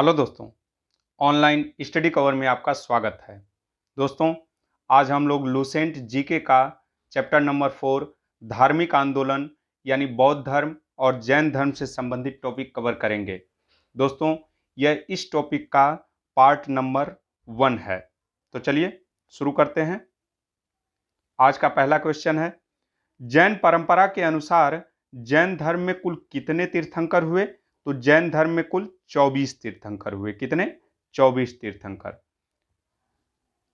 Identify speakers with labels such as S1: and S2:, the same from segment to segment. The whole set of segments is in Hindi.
S1: हेलो दोस्तों, ऑनलाइन स्टडी कवर में आपका स्वागत है। दोस्तों, आज हम लोग लुसेंट जीके का चैप्टर नंबर 4 धार्मिक आंदोलन यानी बौद्ध धर्म और जैन धर्म से संबंधित टॉपिक कवर करेंगे। दोस्तों, यह इस टॉपिक का पार्ट नंबर 1 है। तो चलिए शुरू करते हैं। आज का पहला क्वेश्चन है, जैन परंपरा के अनुसार जैन धर्म में कुल कितने तीर्थंकर हुए? तो जैन धर्म में कुल 24 तीर्थंकर हुए। कितने? 24 तीर्थंकर।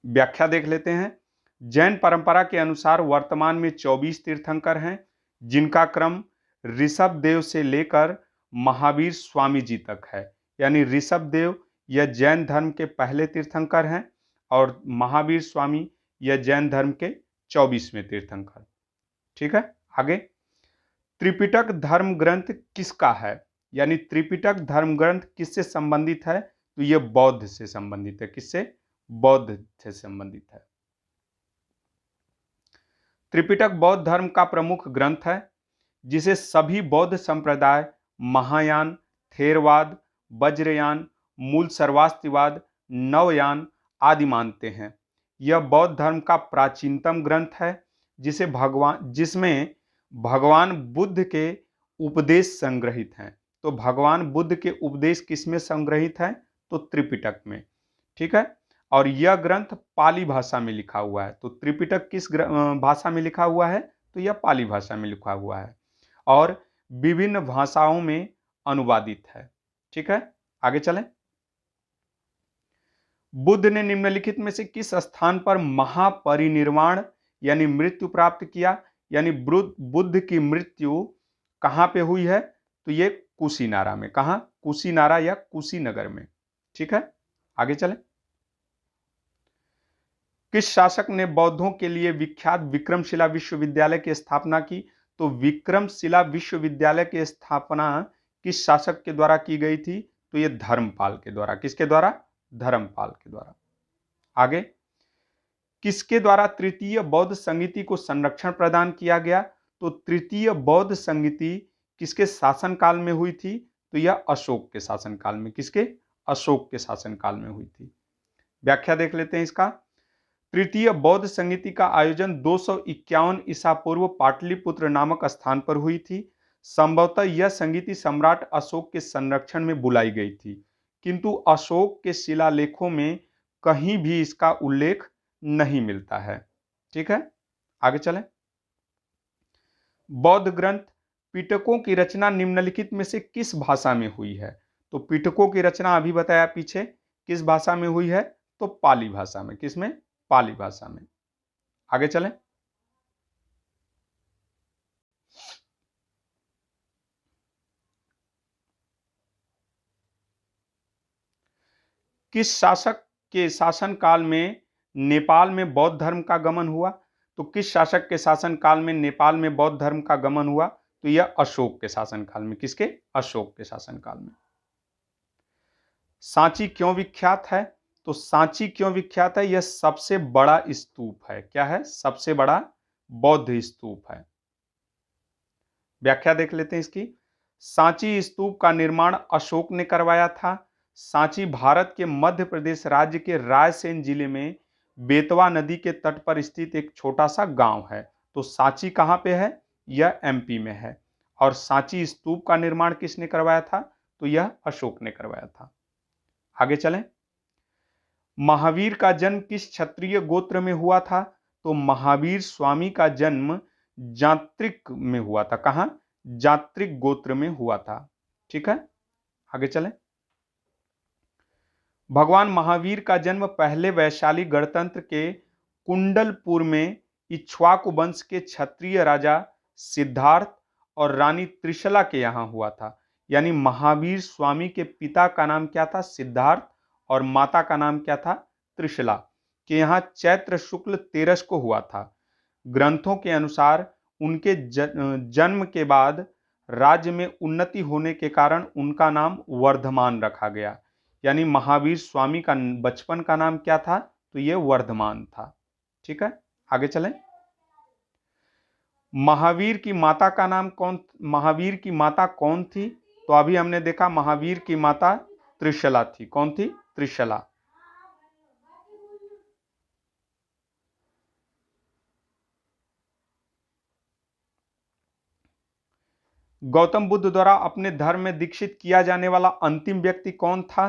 S1: व्याख्या देख लेते हैं। जैन परंपरा के अनुसार वर्तमान में 24 तीर्थंकर हैं, जिनका क्रम ऋषभ देव से लेकर महावीर स्वामी जी तक है। यानी ऋषभ देव यह जैन धर्म के पहले तीर्थंकर हैं और महावीर स्वामी यह जैन धर्म के 24वें तीर्थंकर। ठीक है, आगे। त्रिपिटक धर्म ग्रंथ किसका है? यानी त्रिपिटक धर्म ग्रंथ किससे संबंधित है? तो यह बौद्ध से संबंधित है। किससे? बौद्ध से संबंधित है। त्रिपिटक बौद्ध धर्म का प्रमुख ग्रंथ है, जिसे सभी बौद्ध संप्रदाय महायान, थेरवाद, वज्रयान, मूल सर्वास्तिवाद, नवयान आदि मानते हैं। यह बौद्ध धर्म का प्राचीनतम ग्रंथ है, जिसमें भगवान बुद्ध के उपदेश संग्रहित हैं। तो भगवान बुद्ध के उपदेश किसमें संग्रहित हैं? तो त्रिपिटक में। ठीक है, और यह ग्रंथ पाली भाषा में लिखा हुआ है। तो त्रिपिटक किस भाषा में लिखा हुआ है? तो यह पाली भाषा में लिखा हुआ है और विभिन्न भाषाओं में अनुवादित है। ठीक है, आगे चलें। बुद्ध ने निम्नलिखित में से किस स्थान पर महापरिनिर्वाण यानी मृत्यु प्राप्त किया? यानी बुद्ध की मृत्यु कहां पे हुई है? तो ये कुशीनारा में। कहां? कुशीनारा या कुशीनगर में। ठीक है, आगे चलें। किस शासक ने बौद्धों के लिए विख्यात विक्रमशिला विश्वविद्यालय की स्थापना की? तो विक्रमशिला विश्वविद्यालय की स्थापना किस शासक के द्वारा की गई थी? तो यह धर्मपाल के द्वारा। किसके द्वारा? धर्मपाल के द्वारा। आगे। किसके द्वारा तृतीय बौद्ध संगीति को संरक्षण प्रदान किया गया? तो तृतीय बौद्ध संगीति किसके शासनकाल में हुई थी? तो यह अशोक के शासनकाल में। किसके? अशोक के शासनकाल में हुई थी। व्याख्या देख लेते हैं इसका। तृतीय बौद्ध संगीति का आयोजन 251 ईसा पूर्व पाटलिपुत्र नामक स्थान पर हुई थी। संभवतः यह संगीति सम्राट अशोक के संरक्षण में बुलाई गई थी, किंतु अशोक के शिलालेखों में कहीं भी इसका उल्लेख नहीं मिलता है। ठीक है, आगे चलें। बौद्ध ग्रंथ पिटकों की रचना निम्नलिखित में से किस भाषा में हुई है? तो पिटकों की रचना अभी बताया पीछे किस भाषा में हुई है? तो पाली भाषा में। किसमें? पाली भाषा में। आगे चलें। किस शासक के शासनकाल में नेपाल में बौद्ध धर्म का गमन हुआ? तो किस शासक के शासनकाल में नेपाल में बौद्ध धर्म का गमन हुआ? तो यह अशोक के शासनकाल में। किसके? अशोक के शासनकाल में। सांची क्यों विख्यात है? तो सांची क्यों विख्यात है? यह सबसे बड़ा स्तूप है। क्या है? सबसे बड़ा बौद्ध स्तूप है। व्याख्या देख लेते हैं इसकी। सांची स्तूप का निर्माण अशोक ने करवाया था। सांची भारत के मध्य प्रदेश राज्य के रायसेन जिले में बेतवा नदी के तट पर स्थित एक छोटा सा गांव है। तो सांची कहां पे है? यह एमपी में है। और सांची स्तूप का निर्माण किसने करवाया था? तो यह अशोक ने करवाया था। आगे चलें। महावीर का जन्म किस क्षत्रिय गोत्र में हुआ था? तो महावीर स्वामी का जन्म जात्रिक में हुआ था। कहां? जात्रिक गोत्र में हुआ था। ठीक है, आगे चलें। भगवान महावीर का जन्म पहले वैशाली गणतंत्र के कुंडलपुर में इक्ष्वाकु वंश के क्षत्रिय राजा सिद्धार्थ और रानी त्रिशला के यहां हुआ था। यानी महावीर स्वामी के पिता का नाम क्या था? सिद्धार्थ, और माता का नाम क्या था? त्रिशला। के यहाँ चैत्र शुक्ल 13 को हुआ था। ग्रंथों के अनुसार उनके जन्म के बाद राज्य में उन्नति होने के कारण उनका नाम वर्धमान रखा गया। यानी महावीर स्वामी का बचपन का नाम क्या था? तो यह वर्धमान था। ठीक है, आगे चलें। महावीर की माता का नाम महावीर की माता कौन थी? तो अभी हमने देखा महावीर की माता त्रिशला थी। कौन थी? त्रिशला। गौतम बुद्ध द्वारा अपने धर्म में दीक्षित किया जाने वाला अंतिम व्यक्ति कौन था?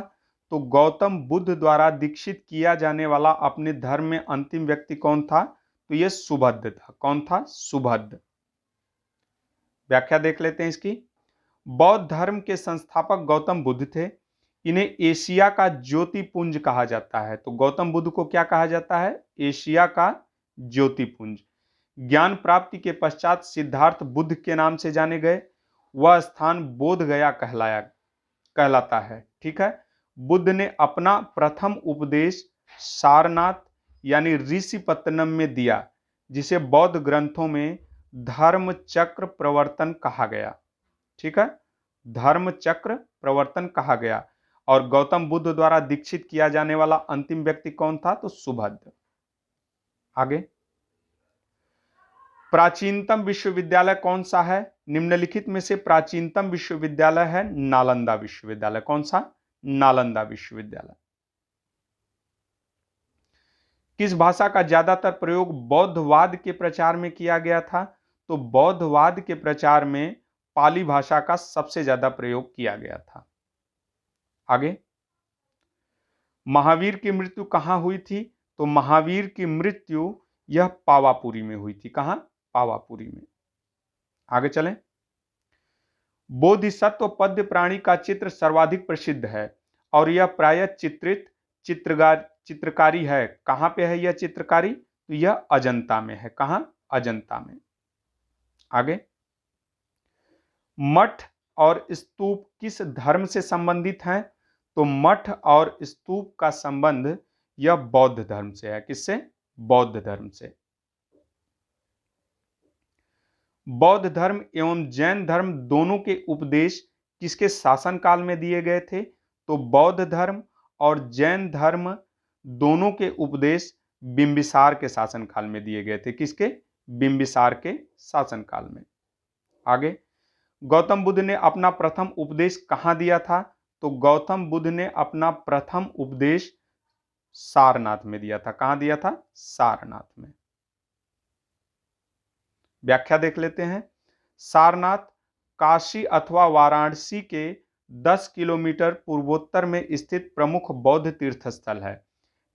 S1: तो गौतम बुद्ध द्वारा दीक्षित किया जाने वाला अपने धर्म में अंतिम व्यक्ति कौन था? तो यह सुभद्र था। कौन था? सुभद्र। व्याख्या देख लेते हैं इसकी। बौद्ध धर्म के संस्थापक गौतम बुद्ध थे। इन्हें एशिया का ज्योतिपुंज कहा जाता है। तो गौतम बुद्ध को क्या कहा जाता है? एशिया का ज्योतिपुंज। ज्ञान प्राप्ति के पश्चात सिद्धार्थ बुद्ध के नाम से जाने गए। वह स्थान बोध गया कहलाता है। ठीक है। बुद्ध ने अपना प्रथम उपदेश सारनाथ यानी ऋषिपत्तनम में दिया, जिसे बौद्ध ग्रंथों में धर्म चक्र प्रवर्तन कहा गया। ठीक है, धर्म चक्र प्रवर्तन कहा गया। और गौतम बुद्ध द्वारा दीक्षित किया जाने वाला अंतिम व्यक्ति कौन था? तो सुभद्र। आगे, प्राचीनतम विश्वविद्यालय कौन सा है? निम्नलिखित में से प्राचीनतम विश्वविद्यालय है नालंदा विश्वविद्यालय। कौन सा? नालंदा विश्वविद्यालय। किस भाषा का ज्यादातर प्रयोग बौद्धवाद के प्रचार में किया गया था? तो बौद्धवाद के प्रचार में पाली भाषा का सबसे ज्यादा प्रयोग किया गया था। आगे, महावीर की मृत्यु कहां हुई थी? तो महावीर की मृत्यु यह पावापुरी में हुई थी। कहां? पावापुरी में। आगे चलें। बोधिसत्व पद्य प्राणी का चित्र सर्वाधिक प्रसिद्ध है और यह प्रायः चित्रकारी है। कहां पे है यह चित्रकारी? तो यह अजंता में है। कहां? अजंता में। आगे, मठ और स्तूप किस धर्म से संबंधित हैं? तो मठ और स्तूप का संबंध यह बौद्ध धर्म से है। किससे? बौद्ध धर्म से। बौद्ध धर्म एवं जैन धर्म दोनों के उपदेश किसके शासनकाल में दिए गए थे? तो बौद्ध धर्म और जैन धर्म दोनों के उपदेश बिंबिसार के शासनकाल में दिए गए थे। किसके? बिंबिसार के शासनकाल में। आगे, गौतम बुद्ध ने अपना प्रथम उपदेश कहां दिया था? तो गौतम बुद्ध ने अपना प्रथम उपदेश सारनाथ में दिया था। कहां दिया था? सारनाथ में। व्याख्या देख लेते हैं। सारनाथ काशी अथवा वाराणसी के 10 किलोमीटर पूर्वोत्तर में स्थित प्रमुख बौद्ध तीर्थस्थल है।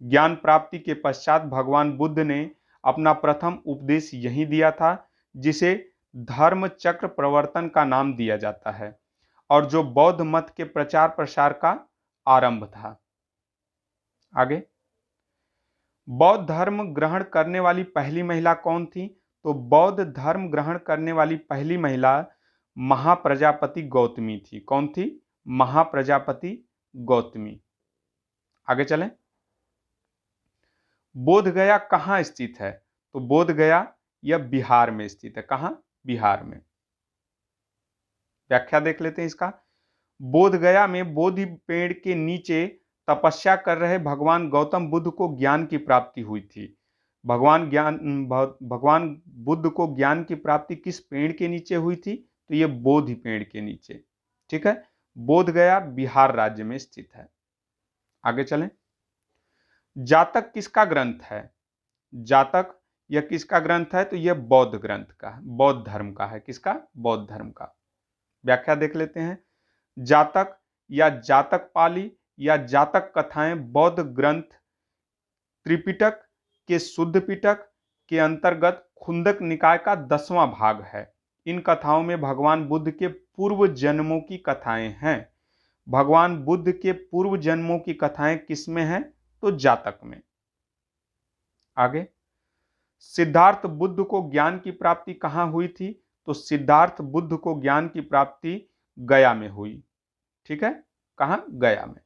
S1: ज्ञान प्राप्ति के पश्चात भगवान बुद्ध ने अपना प्रथम उपदेश यहीं दिया था, जिसे धर्म चक्र प्रवर्तन का नाम दिया जाता है और जो बौद्ध मत के प्रचार प्रसार का आरंभ था। आगे, बौद्ध धर्म ग्रहण करने वाली पहली महिला कौन थी? तो बौद्ध धर्म ग्रहण करने वाली पहली महिला महाप्रजापति गौतमी थी। कौन थी? महाप्रजापति गौतमी। आगे चलें। बोध गया कहां स्थित है? तो बोध गया यह बिहार में स्थित है। कहां? बिहार में। व्याख्या देख लेते हैं इसका। बोध गया में बोधि पेड़ के नीचे तपस्या कर रहे भगवान गौतम बुद्ध को ज्ञान की प्राप्ति हुई थी। भगवान बुद्ध को ज्ञान की प्राप्ति किस पेड़ के नीचे हुई थी? तो यह बोधि पेड़ के नीचे। ठीक है, बोध गया बिहार राज्य में स्थित है। आगे चलें। जातक किसका ग्रंथ है? जातक यह किसका ग्रंथ है? तो यह बौद्ध ग्रंथ का, बौद्ध धर्म का है। किसका? बौद्ध धर्म का। व्याख्या देख लेते हैं। जातक या जातक पाली या जातक कथाएं बौद्ध ग्रंथ त्रिपिटक के शुद्ध पिटक के अंतर्गत खुंदक निकाय का 10वां भाग है। इन कथाओं में भगवान बुद्ध के पूर्व जन्मों की कथाएं हैं। भगवान बुद्ध के पूर्व जन्मों की कथाएं किसमें हैं? तो जातक में। आगे, सिद्धार्थ बुद्ध को ज्ञान की प्राप्ति कहां हुई थी? तो सिद्धार्थ बुद्ध को ज्ञान की प्राप्ति गया में हुई। ठीक है, कहां? गया में।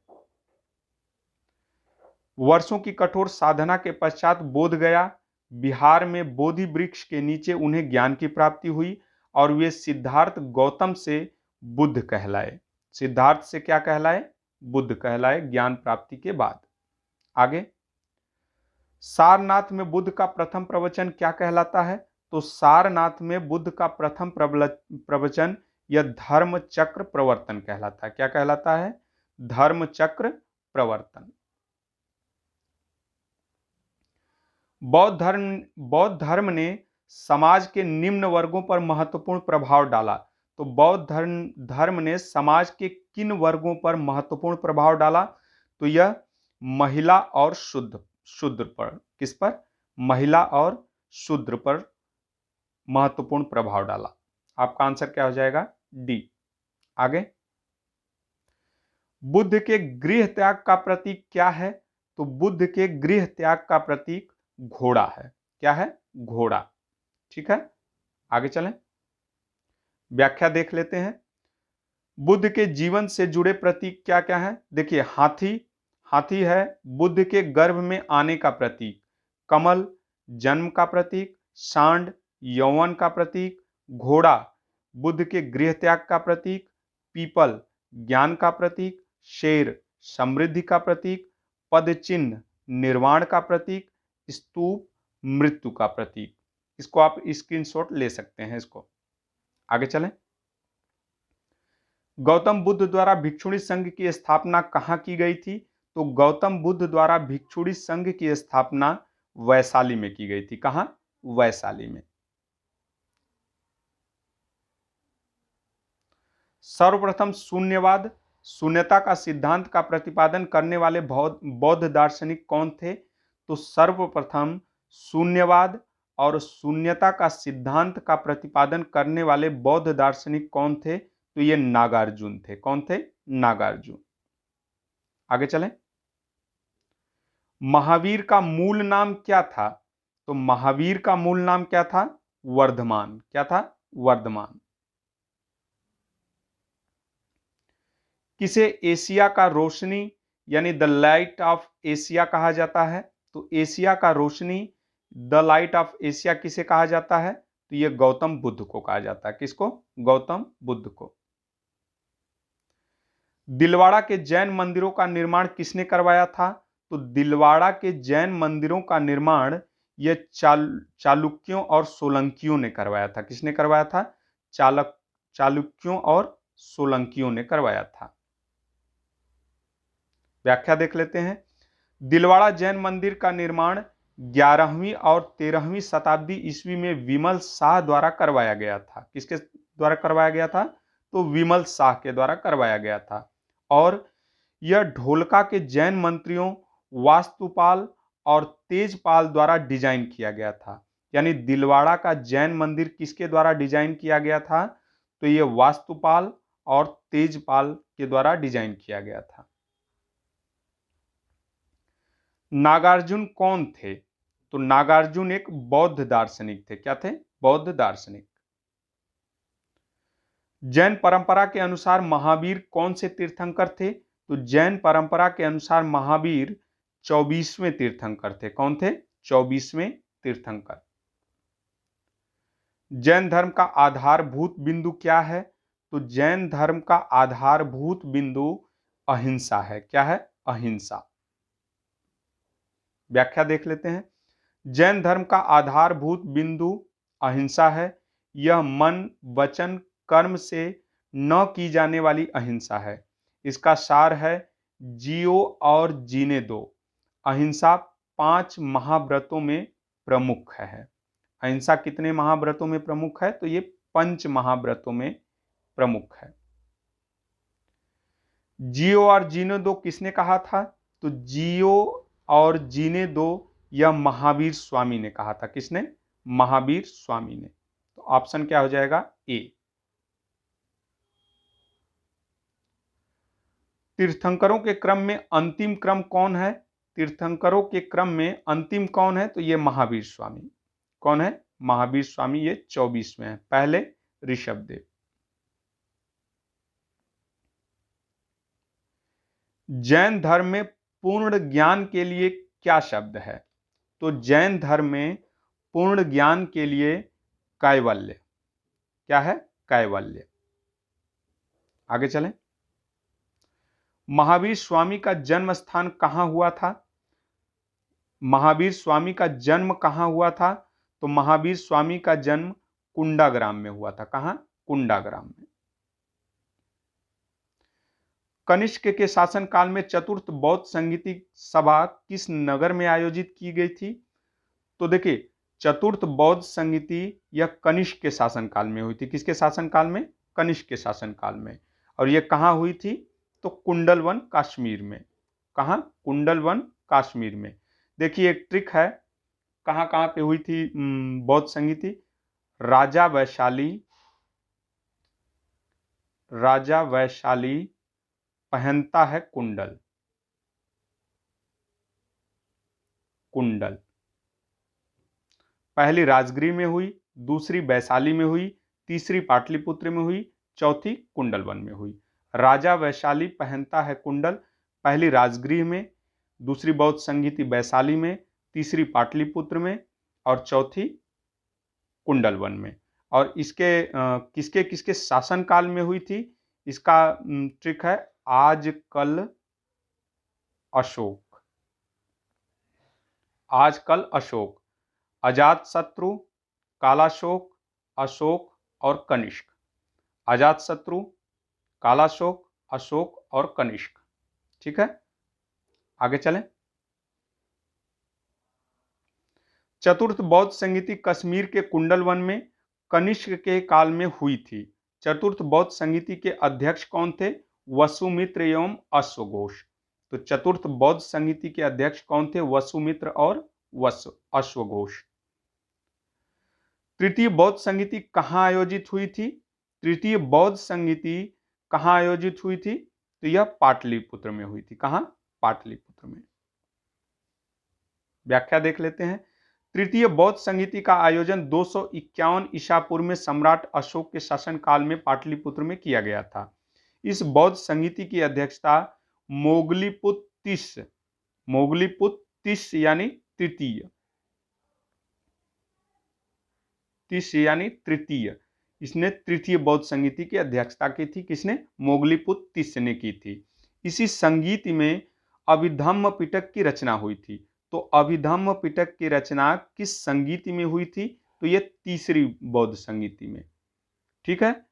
S1: वर्षों की कठोर साधना के पश्चात बोध गया बिहार में बोधि वृक्ष के नीचे उन्हें ज्ञान की प्राप्ति हुई और वे सिद्धार्थ गौतम से बुद्ध कहलाए। सिद्धार्थ से क्या कहलाए? बुद्ध कहलाए ज्ञान प्राप्ति के बाद। आगे, सारनाथ में बुद्ध का प्रथम प्रवचन क्या कहलाता है? तो सारनाथ में बुद्ध का प्रथम प्रवचन यह धर्म चक्र प्रवर्तन कहलाता है। क्या कहलाता है? धर्म चक्र प्रवर्तन। बौद्ध धर्म ने समाज के निम्न वर्गों पर महत्वपूर्ण प्रभाव डाला। तो बौद्ध धर्म ने समाज के किन वर्गों पर महत्वपूर्ण प्रभाव डाला? तो यह महिला और शूद्र पर। किस पर? महिला और शूद्र पर महत्वपूर्ण प्रभाव डाला। आपका आंसर क्या हो जाएगा? डी। आगे, बुद्ध के गृह त्याग का प्रतीक क्या है? तो बुद्ध के गृह त्याग का प्रतीक घोड़ा है। क्या है? घोड़ा। ठीक है, आगे चलें, व्याख्या देख लेते हैं। बुद्ध के जीवन से जुड़े प्रतीक क्या क्या है? देखिए, हाथी है बुद्ध के गर्भ में आने का प्रतीक, कमल जन्म का प्रतीक, सांड यौवन का प्रतीक, घोड़ा बुद्ध के गृह त्याग का प्रतीक, पीपल ज्ञान का प्रतीक, शेर समृद्धि का प्रतीक, पद चिन्ह निर्वाण का प्रतीक, स्तूप मृत्यु का प्रतीक। इसको आप स्क्रीनशॉट ले सकते हैं। इसको आगे चलें। गौतम बुद्ध द्वारा भिक्षुणी संघ की स्थापना कहां की गई थी? तो गौतम बुद्ध द्वारा भिक्षुणी संघ की स्थापना वैशाली में की गई थी। कहां? वैशाली में। सर्वप्रथम शून्यवाद शून्यता का सिद्धांत का प्रतिपादन करने वाले बौद्ध दार्शनिक कौन थे? तो सर्वप्रथम शून्यवाद और शून्यता का सिद्धांत का प्रतिपादन करने वाले बौद्ध दार्शनिक कौन थे? तो ये नागार्जुन थे। कौन थे? नागार्जुन। आगे चलें। महावीर का मूल नाम क्या था? तो महावीर का मूल नाम क्या था? वर्धमान। क्या था? वर्धमान। किसे एशिया का रोशनी यानी द लाइट ऑफ एशिया कहा जाता है? तो एशिया का रोशनी द लाइट ऑफ एशिया किसे कहा जाता है? तो यह गौतम बुद्ध को कहा जाता है। किसको? गौतम बुद्ध को। दिलवाड़ा के जैन मंदिरों का निर्माण किसने करवाया था? तो दिलवाड़ा के जैन मंदिरों का निर्माण यह चालुक्यों और सोलंकियों ने करवाया था। किसने करवाया था? चालुक्यों और सोलंकियों ने करवाया था। व्याख्या देख लेते हैं। दिलवाड़ा जैन मंदिर का निर्माण 11वीं और 13वीं शताब्दी ईस्वी में विमल शाह द्वारा करवाया गया था। किसके द्वारा करवाया गया था? तो विमल शाह के द्वारा करवाया गया था। और यह ढोलका के जैन मंत्रियों वास्तुपाल और तेजपाल द्वारा डिजाइन किया गया था। यानी दिलवाड़ा का जैन मंदिर किसके द्वारा डिजाइन किया गया था? तो यह वास्तुपाल और तेजपाल के द्वारा डिजाइन किया गया था। नागार्जुन कौन थे? तो नागार्जुन एक बौद्ध दार्शनिक थे। क्या थे? बौद्ध दार्शनिक। जैन परंपरा के अनुसार महावीर कौन से तीर्थंकर थे? तो जैन परंपरा के अनुसार महावीर 24वें तीर्थंकर थे। कौन थे? 24वें तीर्थंकर। जैन धर्म का आधारभूत बिंदु क्या है? तो जैन धर्म का आधारभूत बिंदु अहिंसा है। क्या है? अहिंसा। व्याख्या देख लेते हैं। जैन धर्म का आधारभूत बिंदु अहिंसा है। यह मन वचन कर्म से न की जाने वाली अहिंसा है। इसका सार है जियो और जीने दो। अहिंसा 5 महाव्रतों में प्रमुख है। अहिंसा कितने महाव्रतों में प्रमुख है? तो ये 5 महाव्रतों में प्रमुख है। जियो और जीने दो किसने कहा था? तो जियो और जीने दो यह महावीर स्वामी ने कहा था। किसने? महावीर स्वामी ने। तो ऑप्शन क्या हो जाएगा? ए। तीर्थंकरों के क्रम में अंतिम क्रम कौन है? तीर्थंकरों के क्रम में अंतिम कौन है? तो ये महावीर स्वामी। कौन है? महावीर स्वामी। ये 24वें हैं। पहले ऋषभदेव। जैन धर्म में पूर्ण ज्ञान के लिए क्या शब्द है? तो जैन धर्म में पूर्ण ज्ञान के लिए कैवल्य। क्या है? कैवल्य। आगे चलें। महावीर स्वामी का जन्म स्थान कहां हुआ था? महावीर स्वामी का जन्म कहां हुआ था? तो महावीर स्वामी का जन्म कुंडाग्राम में हुआ था। कहां? कुंडाग्राम में। कनिष्क के शासनकाल में चतुर्थ बौद्ध संगीति सभा किस नगर में आयोजित की गई थी? तो देखिए, चतुर्थ बौद्ध संगीति यह कनिष्क के शासनकाल में हुई थी। किसके शासनकाल में? कनिष्क के शासनकाल में। और यह कहाँ हुई थी? तो कुंडलवन कश्मीर में। कहाँ? कुंडलवन कश्मीर में। देखिए एक ट्रिक है, कहाँ कहाँ पे हुई थी बौद्ध संगीति? राजा वैशाली पहनता है कुंडल। पहली राजगृह में हुई, दूसरी वैशाली में हुई, तीसरी पाटलिपुत्र में हुई, चौथी कुंडलवन में हुई। राजा वैशाली पहनता है कुंडल पहली राजगृह में, दूसरी बौद्ध संगीति वैशाली में, तीसरी पाटलिपुत्र में और चौथी कुंडलवन में। और इसके किसके किसके शासनकाल में हुई थी? इसका ट्रिक है आजकल अशोक, अजातशत्रु, कालाशोक, अशोक और कनिष्क। अजातशत्रु, कालाशोक, अशोक और कनिष्क। ठीक है, आगे चलें। चतुर्थ बौद्ध संगीति कश्मीर के कुंडलवन में कनिष्क के काल में हुई थी। चतुर्थ बौद्ध संगीति के अध्यक्ष कौन थे? वसुमित्र एवं अश्वघोष। तो चतुर्थ बौद्ध संगीति के अध्यक्ष कौन थे? वसुमित्र और अश्वघोष। तृतीय बौद्ध संगीति कहाँ आयोजित हुई थी? तृतीय बौद्ध संगीति कहाँ आयोजित हुई थी? तो यह पाटलिपुत्र में हुई थी। कहाँ? पाटलिपुत्र में। व्याख्या देख लेते हैं। तृतीय बौद्ध संगीति का आयोजन 251 ईसा पूर्व में सम्राट अशोक के शासनकाल में पाटलिपुत्र में किया गया था। इस बौद्ध संगीति की अध्यक्षता मोगलीपुत यानी तृतीय, इसने तृतीय बौद्ध संगीति की अध्यक्षता की थी। किसने? मोगलीपुत ने की थी। इसी संगीत में अभिधम्म पिटक की रचना हुई थी। तो अभिधम्म पिटक की रचना किस संगीति में हुई थी? तो यह तीसरी बौद्ध संगीति में। ठीक है,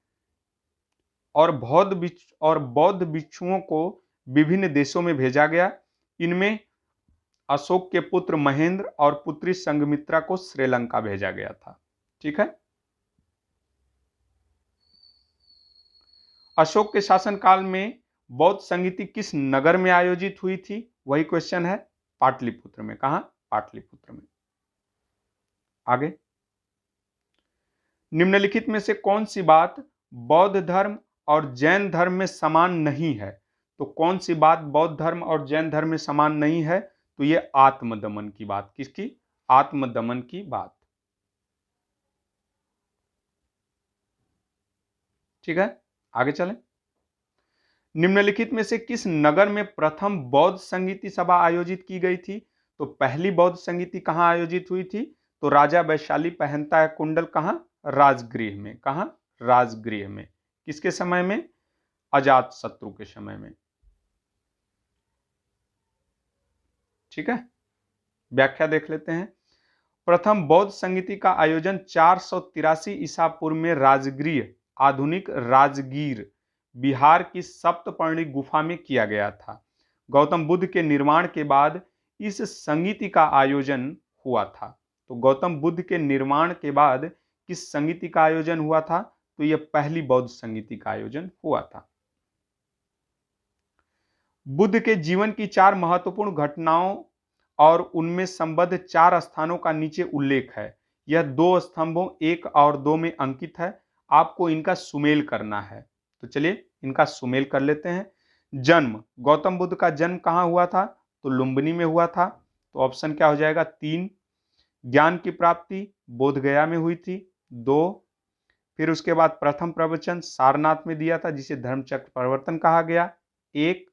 S1: और बौद्ध भिक्षुओं को विभिन्न देशों में भेजा गया। इनमें अशोक के पुत्र महेंद्र और पुत्री संघमित्रा को श्रीलंका भेजा गया था। ठीक है, अशोक के शासनकाल में बौद्ध संगीति किस नगर में आयोजित हुई थी? वही क्वेश्चन है, पाटलिपुत्र में। कहां? पाटलिपुत्र में। आगे, निम्नलिखित में से कौन सी बात बौद्ध धर्म और जैन धर्म में समान नहीं है? तो कौन सी बात बौद्ध धर्म और जैन धर्म में समान नहीं है? तो यह आत्मदमन की बात। किसकी? आत्मदमन की बात। ठीक है, आगे चलें। निम्नलिखित में से किस नगर में प्रथम बौद्ध संगीति सभा आयोजित की गई थी? तो पहली बौद्ध संगीति कहां आयोजित हुई थी? तो राजा वैशाली पहनता है कुंडल कहां? राजगृह में। कहां? राजगृह में। किसके समय में? अजातशत्रु के समय में। ठीक है, व्याख्या देख लेते हैं। प्रथम बौद्ध संगीति का आयोजन 483 ईसा पूर्व में राजगृह, आधुनिक राजगीर, बिहार की सप्तपर्णी गुफा में किया गया था। गौतम बुद्ध के निर्माण के बाद इस संगीति का आयोजन हुआ था। तो गौतम बुद्ध के निर्माण के बाद किस संगीति का आयोजन हुआ था? तो यह पहली बौद्ध संगीति का आयोजन हुआ था। बुद्ध के जीवन की 4 महत्वपूर्ण घटनाओं और उनमें संबद्ध 4 स्थानों का नीचे उल्लेख है। यह 2 स्तंभों 1 और 2 में अंकित है। आपको इनका सुमेल करना है। तो चलिए इनका सुमेल कर लेते हैं। जन्म, गौतम बुद्ध का जन्म कहां हुआ था? तो लुम्बिनी में हुआ था। तो ऑप्शन क्या हो जाएगा? 3। ज्ञान की प्राप्ति बोध गया में हुई थी, 2। फिर उसके बाद प्रथम प्रवचन सारनाथ में दिया था जिसे धर्मचक्र प्रवर्तन कहा गया, 1।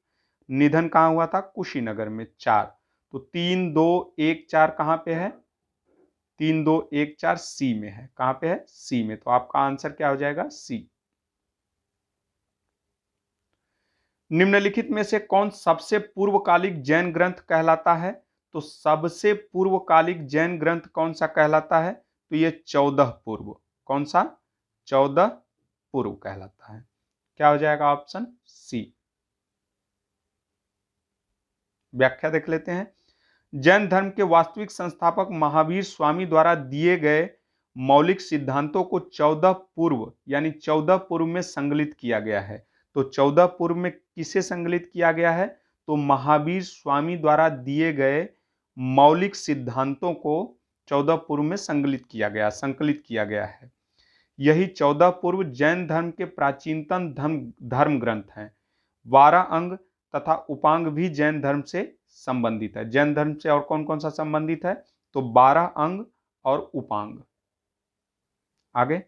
S1: निधन कहां हुआ था? कुशीनगर में, 4। तो 3, 2, 1, 4 कहां पे है? 3, 2, 1, 4 सी में है। कहां पे है? सी में। तो आपका आंसर क्या हो जाएगा? सी। निम्नलिखित में से कौन सबसे पूर्वकालिक जैन ग्रंथ कहलाता है? तो सबसे पूर्वकालिक जैन ग्रंथ कौन सा कहलाता है? तो ये 14 पूर्व। कौन सा? 14 पूर्व कहलाता है। क्या हो जाएगा? Option C. व्याख्या देख लेते हैं। जैन धर्म के वास्तविक संस्थापक महावीर स्वामी द्वारा दिए गए मौलिक सिद्धांतों को 14 पूर्व यानी 14 पूर्व में संकलित किया गया है। तो 14 पूर्व में किसे संकलित किया गया है? तो महावीर स्वामी द्वारा दिए गए मौलिक सिद्धांतों को 14 पूर्व में संकलित किया गया है। यही 14 पूर्व जैन धर्म के प्राचीनतम धर्म ग्रंथ हैं। 12 अंग तथा उपांग भी जैन धर्म से संबंधित है। जैन धर्म से और कौन कौन सा संबंधित है? तो 12 अंग और उपांग। आगे,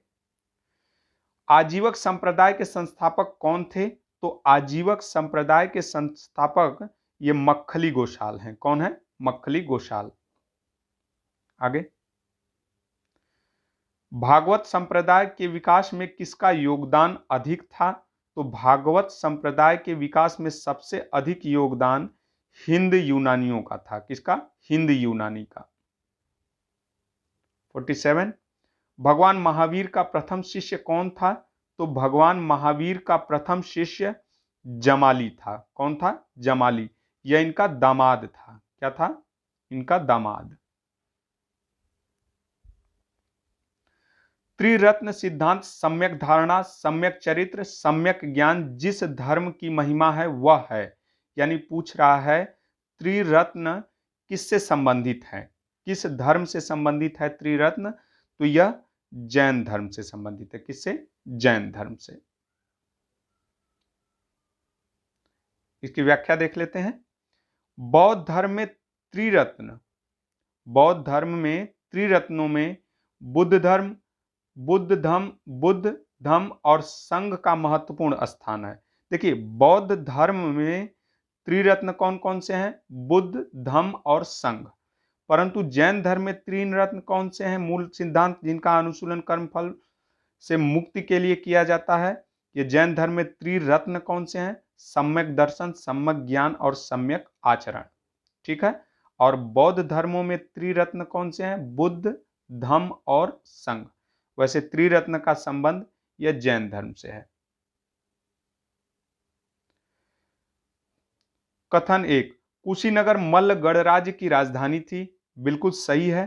S1: आजीवक संप्रदाय के संस्थापक कौन थे? तो आजीवक संप्रदाय के संस्थापक ये मक्खली गोशाल हैं। कौन है? मक्खली गोशाल। आगे, भागवत संप्रदाय के विकास में किसका योगदान अधिक था? तो भागवत संप्रदाय के विकास में सबसे अधिक योगदान हिंद यूनानियों का था। किसका? हिंद यूनानी का। 47, भगवान महावीर का प्रथम शिष्य कौन था? तो भगवान महावीर का प्रथम शिष्य जमाली था। कौन था? जमाली। यह इनका दामाद था। क्या था? इनका दामाद। त्रिरत्न सिद्धांत सम्यक धारणा, सम्यक चरित्र, सम्यक ज्ञान जिस धर्म की महिमा है वह है। यानी पूछ रहा है त्रिरत्न किससे संबंधित है, किस धर्म से संबंधित है त्रिरत्न? तो यह जैन धर्म से संबंधित है। किससे? जैन धर्म से। इसकी व्याख्या देख लेते हैं। बौद्ध धर्म में त्रिरत्न, बौद्ध धर्म में त्रिरत्नों में बुद्ध धम्म और संघ का महत्वपूर्ण स्थान है। देखिए, बौद्ध धर्म में त्रिरत्न कौन कौन से हैं? बुद्ध, धम्म और संघ। परंतु जैन धर्म में तीन रत्न कौन से हैं? मूल सिद्धांत जिनका अनुशीलन कर्मफल से मुक्ति के लिए किया जाता है। ये जैन धर्म में त्रिरत्न कौन से हैं? सम्यक दर्शन, सम्यक ज्ञान और सम्यक आचरण। ठीक है। और बौद्ध धर्मों में त्रिरत्न कौन से हैं? बुद्ध, धम्म और संघ। वैसे त्रिरत्न का संबंध यह जैन धर्म से है। कथन 1, कुशीनगर मल्ल गणराज्य की राजधानी थी। बिल्कुल सही है।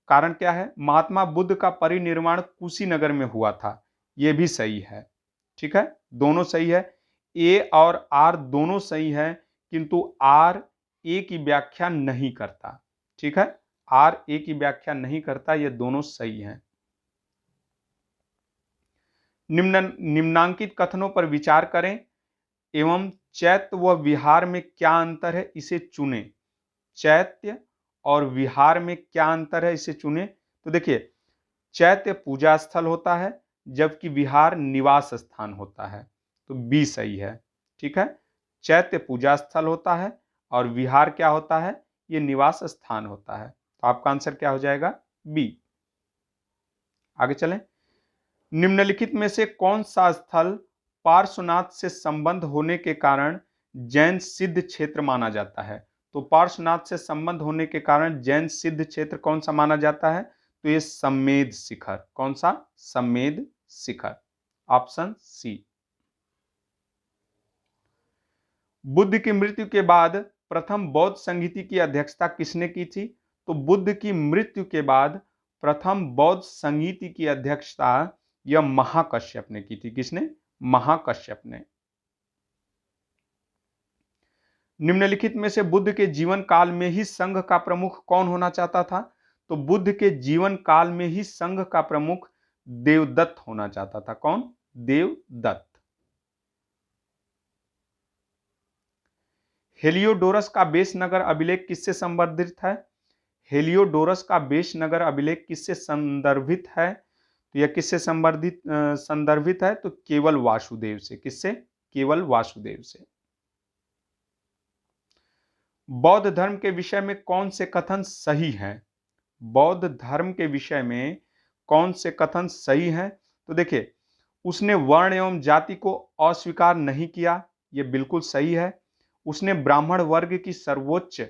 S1: कारण क्या है? महात्मा बुद्ध का परिनिर्वाण कुशीनगर में हुआ था। यह भी सही है। ठीक है, दोनों सही है। ए और आर दोनों सही है, किंतु आर ए की व्याख्या नहीं करता। ठीक है, आर ए की व्याख्या नहीं करता। ये दोनों सही हैं। निम्नांकित कथनों पर विचार करें एवं चैत्य व विहार में क्या अंतर है इसे चुनें। चैत्य और विहार में क्या अंतर है इसे चुनें। तो देखिए, चैत्य पूजा स्थल होता है जबकि विहार निवास स्थान होता है। तो बी सही है। ठीक है, चैत्य पूजा स्थल होता है और विहार क्या होता है? ये निवास स्थान होता है। तो आपका आंसर क्या हो जाएगा? बी। आगे चलें। निम्नलिखित में से कौन सा स्थल पार्श्वनाथ से संबंध होने के कारण जैन सिद्ध क्षेत्र माना जाता है? तो पार्श्वनाथ से संबंध होने के कारण जैन सिद्ध क्षेत्र कौन सा माना जाता है? तो ये सम्मेद शिखर। कौन सा? सम्मेद शिखर। Option C. बुद्ध की मृत्यु के बाद प्रथम बौद्ध संहिता की अध्यक्षता किसने की थी? तो बुद्ध की मृत्यु के बाद प्रथम बौद्ध संहिता की अध्यक्षता यह महाकश्यप ने की थी। किसने? महाकश्यप ने। निम्नलिखित में से बुद्ध के जीवन काल में ही संघ का प्रमुख कौन होना चाहता था? तो बुद्ध के जीवन काल में ही संघ का प्रमुख देवदत्त होना चाहता था। कौन? देवदत्त। हेलियोडोरस का बेश नगर अभिलेख किससे संबंधित है? हेलियोडोरस का बेश नगर अभिलेख किससे संदर्भित है? तो यह किससे संदर्भित है? तो केवल वासुदेव से। किससे? केवल वासुदेव से। बौद्ध धर्म के विषय में कौन से कथन सही हैं? बौद्ध धर्म के विषय में कौन से कथन सही हैं? तो देखिए, उसने वर्ण एवं जाति को अस्वीकार नहीं किया। यह बिल्कुल सही है। उसने ब्राह्मण वर्ग की सर्वोच्च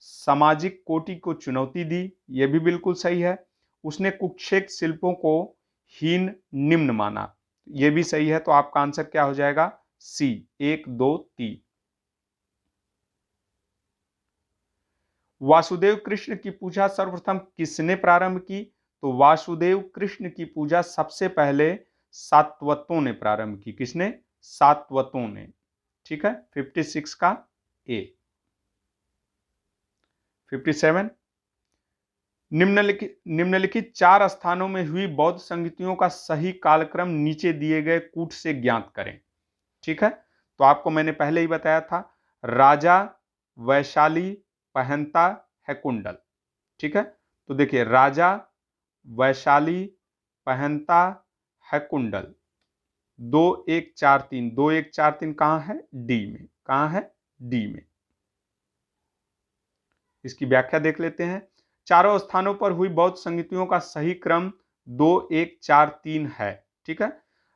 S1: सामाजिक कोटि को चुनौती दी। यह भी बिल्कुल सही है। उसने कुक्षेक शिल्पों को हीन निम्न माना। यह भी सही है। तो आपका आंसर क्या हो जाएगा? सी। 1 2 3। वासुदेव कृष्ण की पूजा सर्वप्रथम किसने प्रारंभ की? तो वासुदेव कृष्ण की पूजा सबसे पहले सात्वतों ने प्रारंभ की। किसने? सात्वतों ने। ठीक है, 56 का ए। 57, निम्नलिखित 4 स्थानों में हुई बौद्ध संगतियों का सही कालक्रम नीचे दिए गए कूट से ज्ञात करें। ठीक है, तो आपको मैंने पहले ही बताया था, राजा वैशाली पहनता है कुंडल। ठीक है, तो देखिए, राजा वैशाली पहनता है कुंडल, 2143, 2143 कहां है? डी में। कहां है? डी में। इसकी व्याख्या देख लेते हैं। चारों स्थानों पर हुई बौद्ध संगतियों का सही क्रम 2143 है। ठीक है,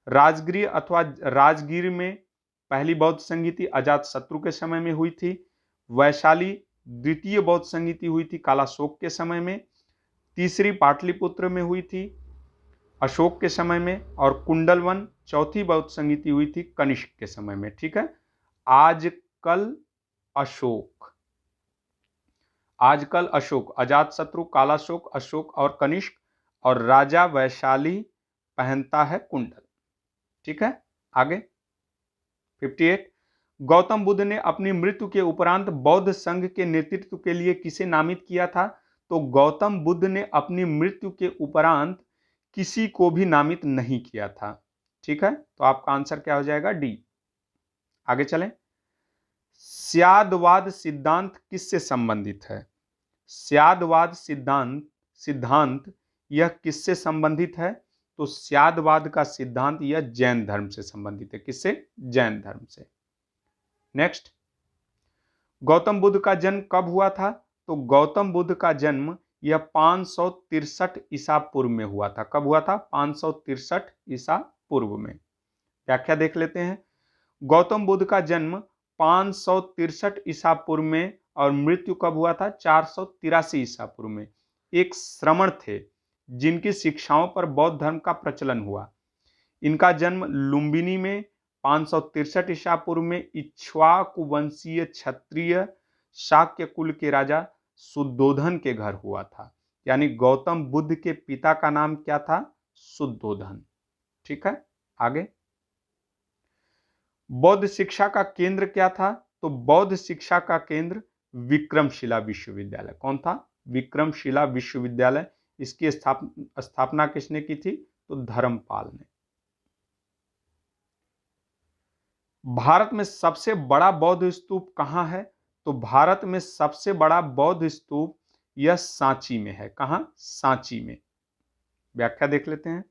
S1: राजगीर अथवा राजगीर में पहली बौद्ध संगति अजातशत्रु के समय में हुई थी। वैशाली द्वितीय बौद्ध संगति हुई थी कालाशोक के समय में। तीसरी पाटलिपुत्र में हुई थी अशोक के समय में। और कुंडलवन चौथी बौद्ध संगति हुई थी कनिष्क के समय में। ठीक है, आजकल अशोक, अजातशत्रु, कालाशोक, अशोक और कनिष्क, और राजा वैशाली पहनता है कुंडल। ठीक है, आगे 58, गौतम बुद्ध ने अपनी मृत्यु के उपरांत बौद्ध संघ के नेतृत्व के लिए किसे नामित किया था? तो गौतम बुद्ध ने अपनी मृत्यु के उपरांत किसी को भी नामित नहीं किया था। ठीक है, तो आपका आंसर क्या हो जाएगा? डी। आगे चलें। स्यादवाद सिद्धांत किससे संबंधित है? स्यादवाद सिद्धांत यह किससे संबंधित है? तो स्यादवाद का सिद्धांत यह जैन धर्म से संबंधित है। किससे? जैन धर्म से। नेक्स्ट, गौतम बुद्ध का जन्म कब हुआ था? तो गौतम बुद्ध का जन्म यह 563 ईसा पूर्व में हुआ था। कब हुआ था? 563 ईसा पूर्व में। व्याख्या देख लेते हैं। गौतम बुद्ध का जन्म 563 ईसा पूर्व में और मृत्यु कब हुआ था? 483 ईसा पूर्व में। एक श्रमण थे जिनकी शिक्षाओं पर बौद्ध धर्म का प्रचलन हुआ। इनका जन्म लुम्बिनी में 563 ईसा पूर्व में इक्ष्वाकु वंशीय क्षत्रिय शाक्य कुल के राजा शुद्धोधन के घर हुआ था। यानी गौतम बुद्ध के पिता का नाम क्या था? शुद्धोधन। ठीक है, आगे। बौद्ध शिक्षा का केंद्र क्या था? तो बौद्ध शिक्षा का केंद्र विक्रमशिला विश्वविद्यालय। कौन था? विक्रमशिला विश्वविद्यालय। इसकी स्थापना किसने की थी? तो धर्मपाल ने। भारत में सबसे बड़ा बौद्ध स्तूप कहां है? तो भारत में सबसे बड़ा बौद्ध स्तूप यह सांची में है। कहां? सांची में। व्याख्या देख लेते हैं।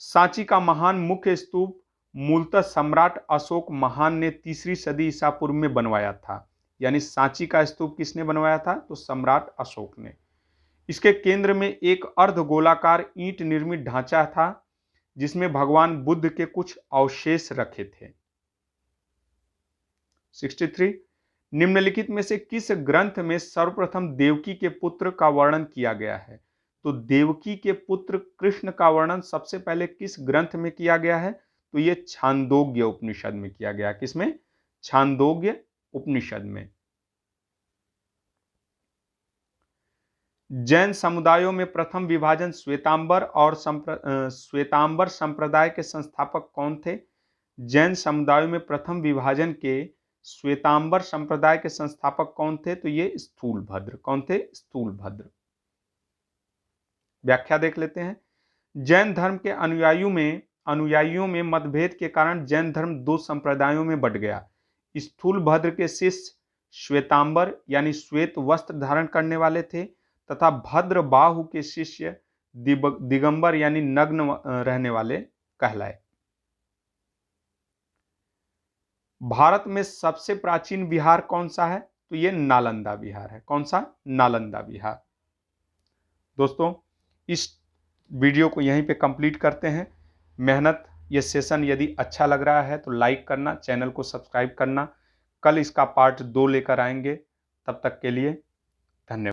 S1: सांची का महान मुख्य स्तूप मूलतः सम्राट अशोक महान ने 3री सदी ईसा पूर्व में बनवाया था। यानी सांची का स्तूप किसने बनवाया था? तो सम्राट अशोक ने। इसके केंद्र में एक अर्धगोलाकार ईंट निर्मित ढांचा था जिसमें भगवान बुद्ध के कुछ अवशेष रखे थे। 63, निम्नलिखित में से किस ग्रंथ में सर्वप्रथम देवकी के पुत्र का वर्णन किया गया है? तो देवकी के पुत्र कृष्ण का वर्णन सबसे पहले किस ग्रंथ में किया गया है? तो यह छांदोग्य उपनिषद में किया गया। किसमें? छांदोग्य उपनिषद में। जैन समुदायों में प्रथम विभाजन श्वेतांबर और श्वेतांबर संप्रदाय के संस्थापक कौन थे? जैन समुदायों में प्रथम विभाजन के श्वेतांबर संप्रदाय के संस्थापक कौन थे? तो ये स्थूलभद्र। कौन थे? स्थूलभद्र। व्याख्या देख लेते हैं। जैन धर्म के अनुयायियों में मतभेद के कारण जैन धर्म 2 संप्रदायों में बंट गया। स्थूलभद्र के शिष्य श्वेतांबर यानी श्वेत वस्त्र धारण करने वाले थे तथा भद्रबाहु के शिष्य दिगंबर यानी नग्न रहने वाले कहलाए। भारत में सबसे प्राचीन विहार कौन सा है? तो ये नालंदा विहार है। कौन सा? नालंदा विहार। दोस्तों, इस वीडियो को यहीं पे कंप्लीट करते हैं। मेहनत, ये सेशन यदि अच्छा लग रहा है तो लाइक करना, चैनल को सब्सक्राइब करना। कल इसका पार्ट 2 लेकर आएंगे। तब तक के लिए धन्यवाद।